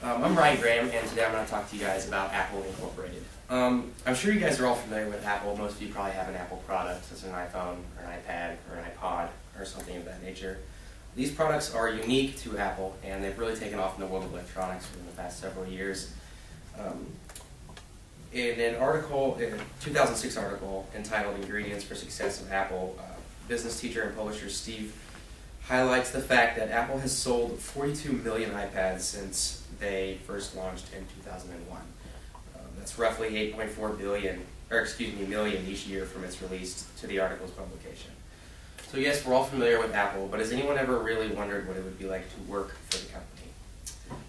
I'm Ryan Graham, and today I'm going to talk to you guys about Apple Incorporated. I'm sure you guys are all familiar with Apple. Most of you probably have an Apple product, such as an iPhone, or an iPad, or an iPod, or something of that nature. These products are unique to Apple, and they've really taken off in the world of electronics within the past several years. In an article, in a 2006 article entitled Ingredients for Success of Apple, business teacher and publisher Steve highlights the fact that Apple has sold 42 million iPads since they first launched in 2001. That's roughly 8.4 million each year from its release to the article's publication. So yes, we're all familiar with Apple, but has anyone ever really wondered what it would be like to work for the company?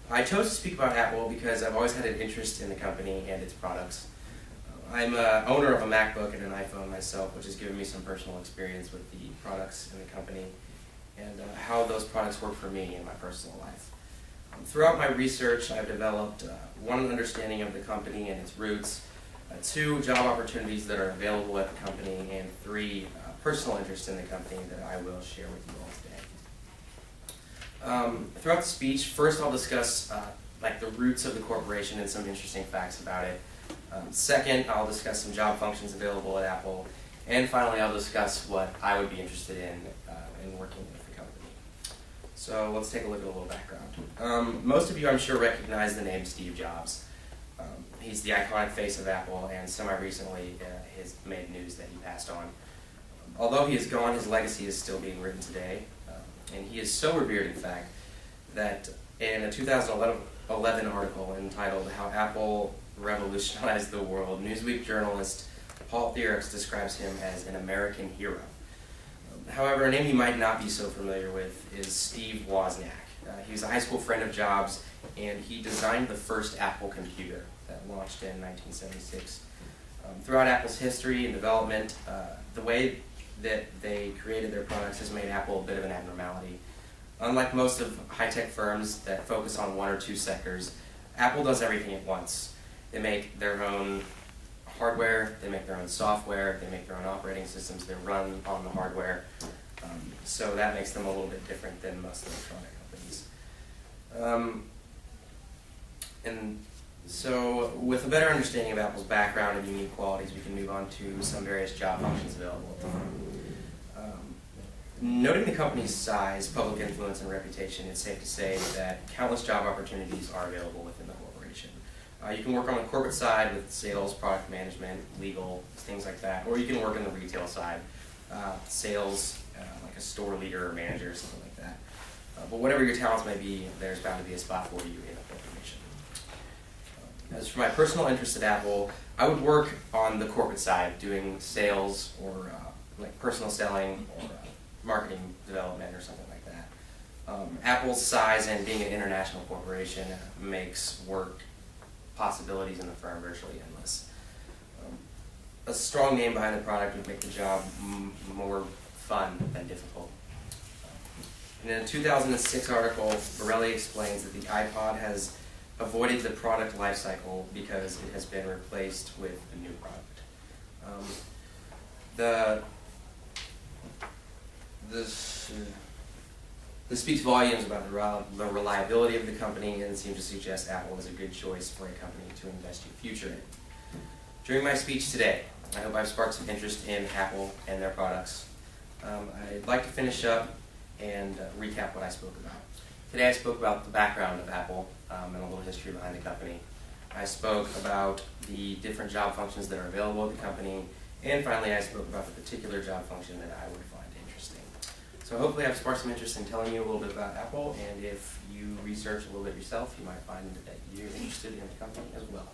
I chose to speak about Apple because I've always had an interest in the company and its products. I'm an owner of a MacBook and an iPhone myself, which has given me some personal experience with the products in the company and how those products work for me in my personal life. Throughout my research, I've developed one, an understanding of the company and its roots, two, job opportunities that are available at the company, and three, personal interest in the company that I will share with you all today. Throughout the speech, first I'll discuss the roots of the corporation and some interesting facts about it. Second, I'll discuss some job functions available at Apple, and finally I'll discuss what I would be interested in working with the company. So let's take a look at a little background. Most of you, I'm sure, recognize the name Steve Jobs. He's the iconic face of Apple, and semi-recently has made news that he passed on. Although he is gone, his legacy is still being written today, and he is so revered, in fact, that in a 2011 article entitled How Apple Revolutionized the World, Newsweek journalist Paul Thierix describes him as an American hero. However, a name you might not be so familiar with is Steve Wozniak. He was a high school friend of Jobs, and he designed the first Apple computer that launched in 1976. Throughout Apple's history and development, the way that they created their products has made Apple a bit of an abnormality. Unlike most of high-tech firms that focus on one or two sectors, Apple does everything at once. They make their own hardware, they make their own software, they make their own operating systems, they run on the hardware. So that makes them a little bit different than most electronic companies. And so with a better understanding of Apple's background and unique qualities, we can move on to some various job functions available at the firm. Noting the company's size, public influence, and reputation, it's safe to say that countless job opportunities are available within the corporation. You can work on the corporate side with sales, product management, legal, things like that, or you can work on the retail side, sales, like a store leader or manager or something like that. But whatever your talents may be, there's bound to be a spot for you in a corporation. As for my personal interest at Apple, I would work on the corporate side, doing sales or like personal selling or marketing development or something like that. Apple's size and being an international corporation makes work possibilities in the firm virtually endless. A strong name behind the product would make the job more fun than difficult. In a 2006 article, Borelli explains that the iPod has avoided the product life cycle because it has been replaced with a new product. This speaks volumes about the reliability of the company and seems to suggest Apple is a good choice for a company to invest your future in. During my speech today, I hope I've sparked some interest in Apple and their products. I'd like to finish up and recap what I spoke about. Today I spoke about the background of Apple and a little history behind the company. I spoke about the different job functions that are available at the company, and finally I spoke about the particular job function that I would find interesting. So hopefully I've sparked some interest in telling you a little bit about Apple, and if you research a little bit yourself, you might find that you're interested in the company as well.